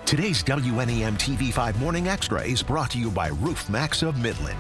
Today's WNEM TV5 Morning Extra is brought to you by Roof Max of Midland.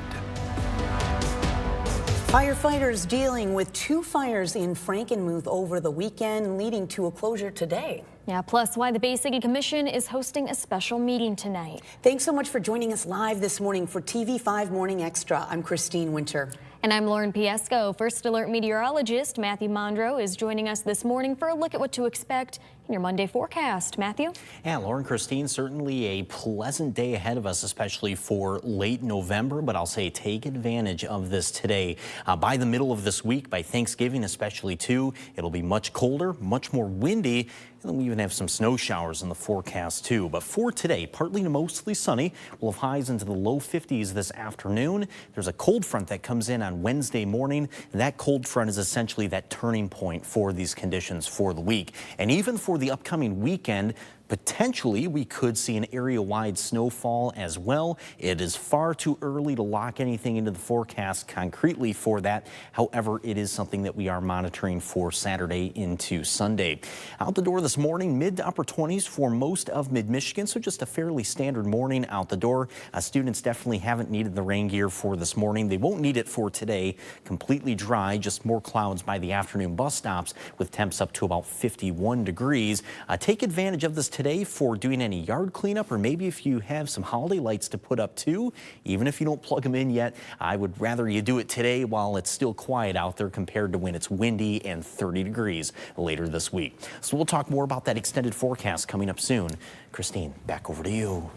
Firefighters dealing with two fires in Frankenmuth over the weekend, leading to a closure today. Yeah, plus why the Bay City Commission is hosting a special meeting tonight. Thanks so much for joining us live this morning for TV5 Morning Extra. I'm Christine Winter. And I'm Lauren Piesco. First Alert meteorologist Matthew Mondro is joining us this morning for a look at what to expect in your Monday forecast. Matthew? Yeah, Lauren, Christine, certainly a pleasant day ahead of us, especially for late November. But I'll say take advantage of this today. By the middle of this week, by Thanksgiving especially too, it'll be much colder, much more windy. And then we even have some snow showers in the forecast too. But for today, partly to mostly sunny. We'll have highs into the low 50s this afternoon. There's a cold front that comes in on Wednesday morning. And that cold front is essentially that turning point for these conditions for the week. And even for the upcoming weekend, potentially we could see an area-wide snowfall as well. It is far too early to lock anything into the forecast concretely for that. However, it is something that we are monitoring for Saturday into Sunday. Out the door this morning, mid to upper 20s for most of mid-Michigan, so just a fairly standard morning out the door. Students definitely haven't needed the rain gear for this morning. They won't need it for today. Completely dry, just more clouds by the afternoon bus stops with temps up to about 51 degrees. Take advantage of this today for doing any yard cleanup, or maybe if you have some holiday lights to put up too. Even if you don't plug them in yet, I would rather you do it today while it's still quiet out there compared to when it's windy and 30 degrees later this week. So we'll talk more about that extended forecast coming up soon. Christine, back over to you.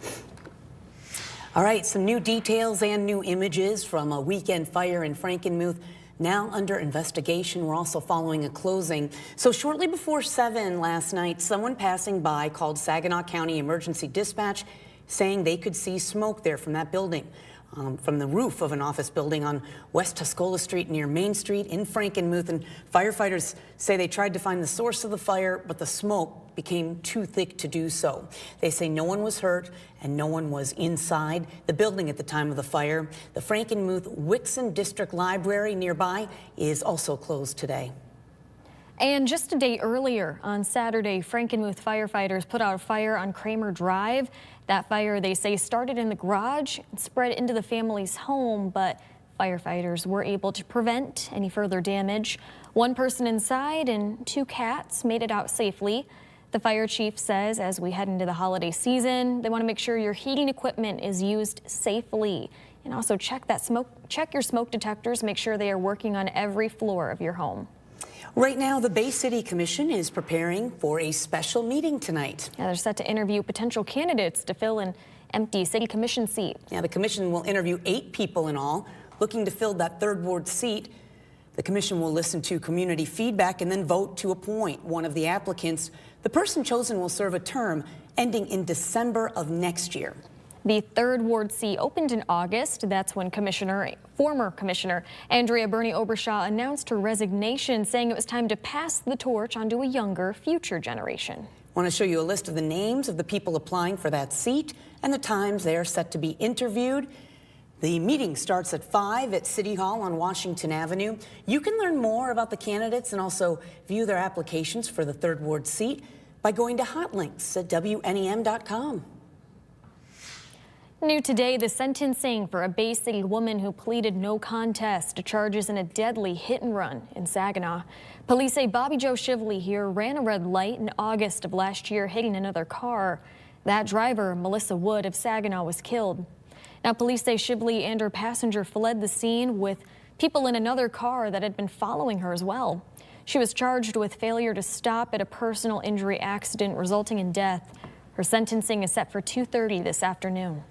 All right, some new details and new images from a weekend fire in Frankenmuth. Now under investigation. We're also following a closing. So shortly before 7 last night, someone passing by called Saginaw County Emergency Dispatch saying they could see smoke there from that building, from the roof of an office building on West Tuscola Street near Main Street in Frankenmuth. And firefighters say they tried to find the source of the fire, but the smoke became too thick to do so. They say no one was hurt and no one was inside the building at the time of the fire. The Frankenmuth Wixon District Library nearby is also closed today. And just a day earlier on Saturday, Frankenmuth firefighters put out a fire on Kramer Drive. That fire, they say, started in the garage and spread into the family's home, but firefighters were able to prevent any further damage. One person inside and two cats made it out safely. The fire chief says as we head into the holiday season, they want to make sure your heating equipment is used safely, and also check your smoke detectors, make sure they are working on every floor of your home. Right now, the Bay City Commission is preparing for a special meeting tonight. Yeah, they're set to interview potential candidates to fill an empty city commission seat. Yeah, the commission will interview 8 people in all looking to fill that 3rd ward seat. The commission will listen to community feedback and then vote to appoint one of the applicants. The person chosen will serve a term ending in December of next year. The 3rd ward seat opened in August. That's when former Commissioner Andrea Bernie Obershaw announced her resignation, saying it was time to pass the torch onto a younger, future generation. I want to show you a list of the names of the people applying for that seat and the times they are set to be interviewed. The meeting starts at 5 at City Hall on Washington Avenue. You can learn more about the candidates and also view their applications for the 3rd ward seat by going to hot links at WNEM.com. New today, the sentencing for a Bay City woman who pleaded no contest to charges in a deadly hit and run in Saginaw. Police say Bobby Joe Shively here ran a red light in August of last year, hitting another car. That driver, Melissa Wood of Saginaw, was killed. Now, police say Shively and her passenger fled the scene with people in another car that had been following her as well. She was charged with failure to stop at a personal injury accident resulting in death. Her sentencing is set for 2:30 this afternoon.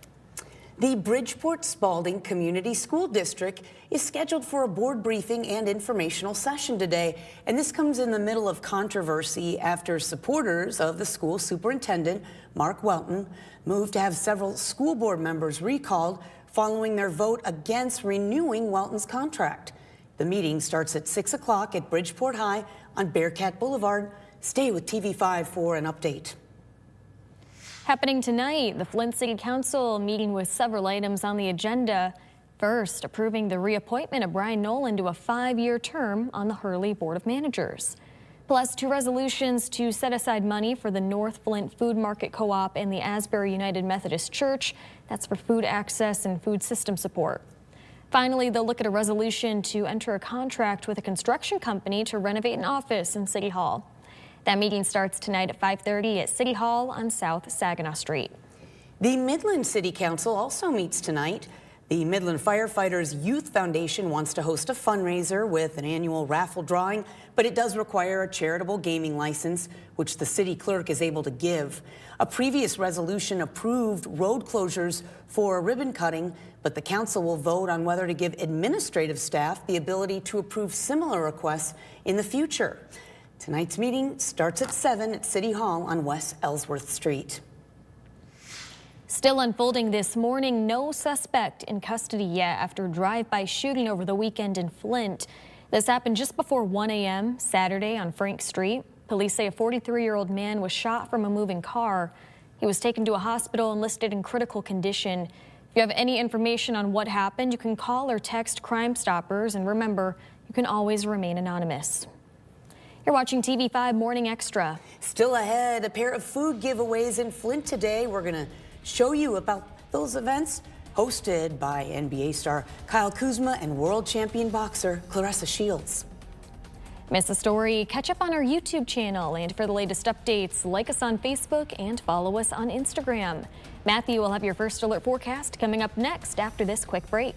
The Bridgeport-Spalding Community School District is scheduled for a board briefing and informational session today. And this comes in the middle of controversy after supporters of the school superintendent, Mark Welton, moved to have several school board members recalled following their vote against renewing Welton's contract. The meeting starts at 6 o'clock at Bridgeport High on Bearcat Boulevard. Stay with TV5 for an update. Happening tonight, the Flint City Council meeting with several items on the agenda. First, approving the reappointment of Brian Nolan to a 5-year term on the Hurley Board of Managers. Plus, 2 resolutions to set aside money for the North Flint Food Market Co-op and the Asbury United Methodist Church. That's for food access and food system support. Finally, they'll look at a resolution to enter a contract with a construction company to renovate an office in City Hall. That meeting starts tonight at 5:30 at City Hall on South Saginaw Street. The Midland City Council also meets tonight. The Midland Firefighters Youth Foundation wants to host a fundraiser with an annual raffle drawing, but it does require a charitable gaming license, which the city clerk is able to give. A previous resolution approved road closures for ribbon cutting, but the council will vote on whether to give administrative staff the ability to approve similar requests in the future. Tonight's meeting starts at 7 at City Hall on West Ellsworth Street. Still unfolding this morning, no suspect in custody yet after a drive-by shooting over the weekend in Flint. This happened just before 1 a.m. Saturday on Frank Street. Police say a 43-year-old man was shot from a moving car. He was taken to a hospital and listed in critical condition. If you have any information on what happened, you can call or text Crime Stoppers, and remember, you can always remain anonymous. You're watching TV5 Morning Extra. Still ahead, a pair of food giveaways in Flint today. We're going to show you about those events, hosted by NBA star Kyle Kuzma and world champion boxer Claressa Shields. Miss the story? Catch up on our YouTube channel, and for the latest updates, like us on Facebook and follow us on Instagram. Matthew will have your first alert forecast coming up next after this quick break.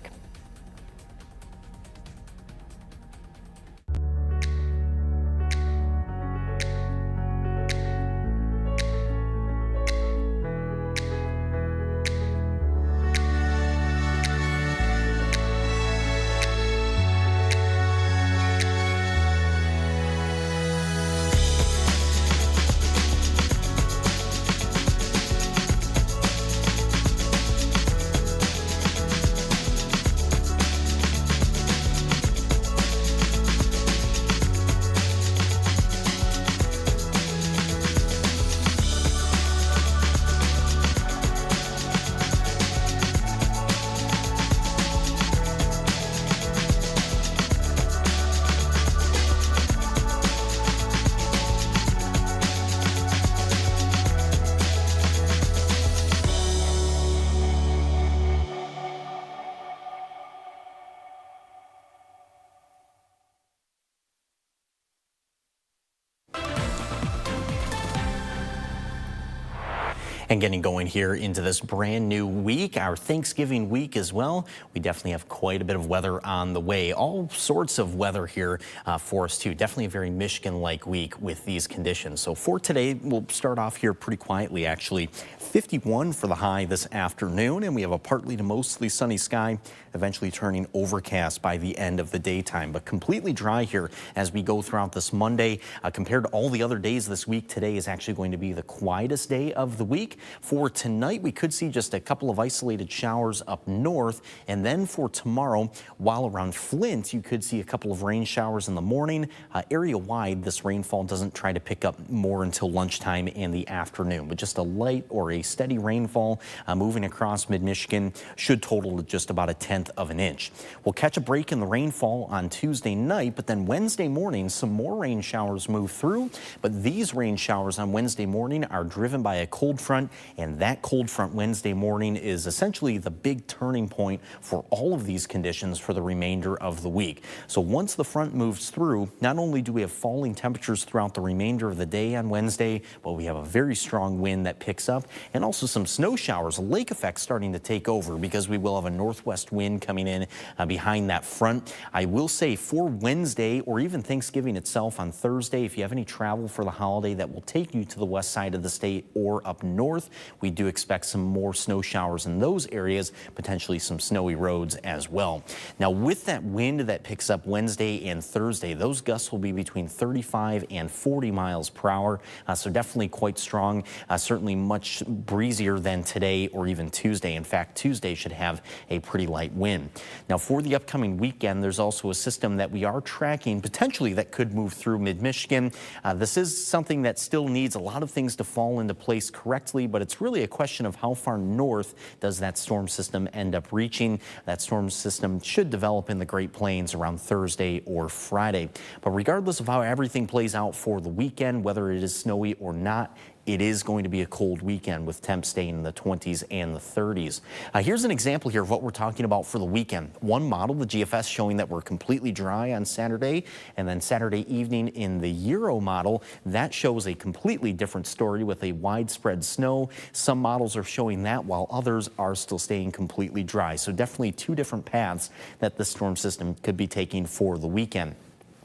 And getting going here into this brand new week, our Thanksgiving week as well. We definitely have quite a bit of weather on the way. All sorts of weather here for us too. Definitely a very Michigan-like week with these conditions. So for today, we'll start off here pretty quietly actually. 51 for the high this afternoon, and we have a partly to mostly sunny sky, eventually turning overcast by the end of the daytime, but completely dry here as we go throughout this Monday. Compared to all the other days this week, today is actually going to be the quietest day of the week. For tonight, we could see just a couple of isolated showers up north, and then for tomorrow, while around Flint, you could see a couple of rain showers in the morning. Area-wide, this rainfall doesn't try to pick up more until lunchtime in the afternoon, but just a light or a steady rainfall moving across mid-Michigan should total to just about a 1/10 of an inch. We'll catch a break in the rainfall on Tuesday night, but then Wednesday morning, some more rain showers move through. But these rain showers on Wednesday morning are driven by a cold front, and that cold front Wednesday morning is essentially the big turning point for all of these conditions for the remainder of the week. So once the front moves through, not only do we have falling temperatures throughout the remainder of the day on Wednesday, but we have a very strong wind that picks up, and also some snow showers, a lake effect starting to take over because we will have a northwest wind coming in behind that front. I will say for Wednesday or even Thanksgiving itself on Thursday, if you have any travel for the holiday that will take you to the west side of the state or up north, we do expect some more snow showers in those areas, potentially some snowy roads as well. Now with that wind that picks up Wednesday and Thursday, those gusts will be between 35 and 40 miles per hour. So definitely quite strong, certainly much breezier than today or even Tuesday. In fact, Tuesday should have a pretty light wind. Now for the upcoming weekend, there's also a system that we are tracking potentially that could move through mid-Michigan. This is something that still needs a lot of things to fall into place correctly quickly, but it's really a question of how far north does that storm system end up reaching. That storm system should develop in the Great Plains around Thursday or Friday. But regardless of how everything plays out for the weekend, whether it is snowy or not, it is going to be a cold weekend with temps staying in the 20s and the 30s. Here's an example here of what we're talking about for the weekend. One model, the GFS, showing that we're completely dry on Saturday, and then Saturday evening in the Euro model, that shows a completely different story with a widespread snow. Some models are showing that while others are still staying completely dry. So definitely two different paths that the storm system could be taking for the weekend.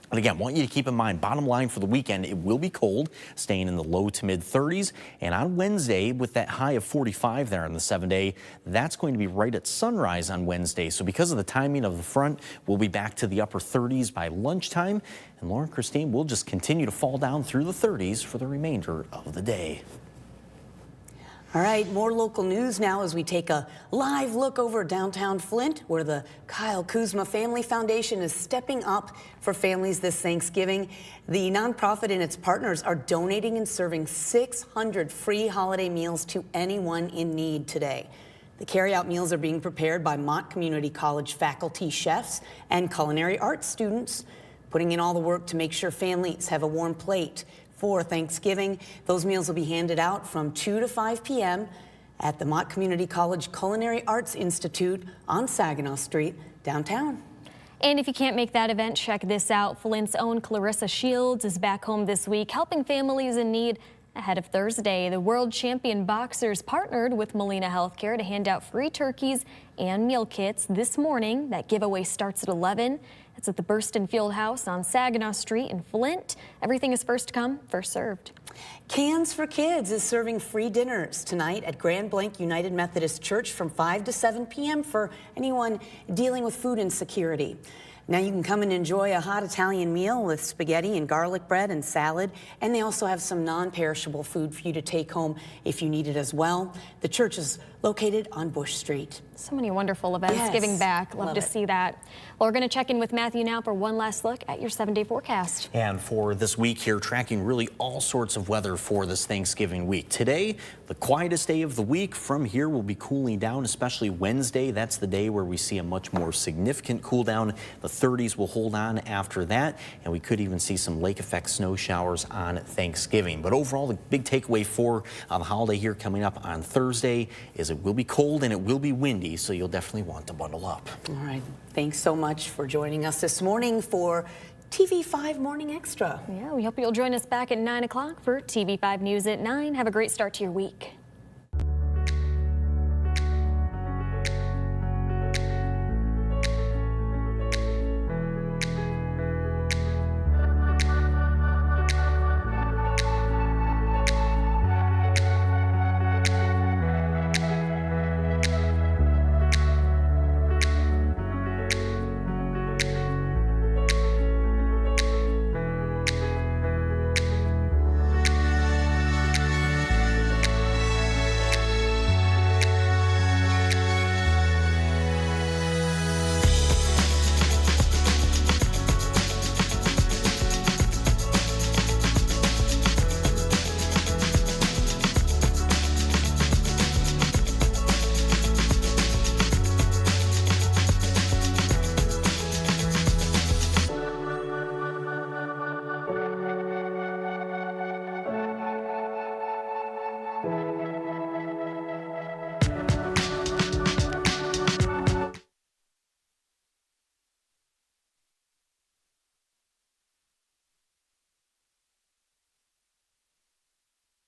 And again, want you to keep in mind, bottom line for the weekend, it will be cold, staying in the low to mid 30s. And on Wednesday, with that high of 45 there on the 7-day, that's going to be right at sunrise on Wednesday. So because of the timing of the front, we'll be back to the upper 30s by lunchtime. And Lauren, Christine, will just continue to fall down through the 30s for the remainder of the day. All right, more local news now as we take a live look over downtown Flint, where the Kyle Kuzma Family Foundation is stepping up for families this Thanksgiving. The nonprofit and its partners are donating and serving 600 free holiday meals to anyone in need today. The carry-out meals are being prepared by Mott Community College faculty, chefs, and culinary arts students, putting in all the work to make sure families have a warm plate for Thanksgiving. Those meals will be handed out from 2 to 5 p.m. at the Mott Community College Culinary Arts Institute on Saginaw Street, downtown. And if you can't make that event, check this out. Flint's own Clarissa Shields is back home this week, helping families in need ahead of Thursday. The world champion boxers partnered with Molina Healthcare to hand out free turkeys and meal kits this morning. That giveaway starts at 11. It's at the Burston Fieldhouse on Saginaw Street in Flint. Everything is first come, first served. Cans for Kids is serving free dinners tonight at Grand Blanc United Methodist Church from 5 to 7 p.m. for anyone dealing with food insecurity. Now you can come and enjoy a hot Italian meal with spaghetti and garlic bread and salad. And they also have some non-perishable food for you to take home if you need it as well. The church is located on Bush Street. So many wonderful events giving back. Love to see that. Well, we're going to check in with Matthew now for one last look at your 7-day forecast. And for this week here, tracking really all sorts of weather for this Thanksgiving week. Today, the quietest day of the week. From here, we'll be cooling down, especially Wednesday. That's the day where we see a much more significant cool down. The 30s will hold on after that, and we could even see some lake effect snow showers on Thanksgiving. But overall, the big takeaway for the holiday here coming up on Thursday is it will be cold and it will be windy, so you'll definitely want to bundle up. All right. Thanks so much for joining us this morning for TV5 Morning Extra. Yeah, we hope you'll join us back at 9 o'clock for TV5 News at 9. Have a great start to your week.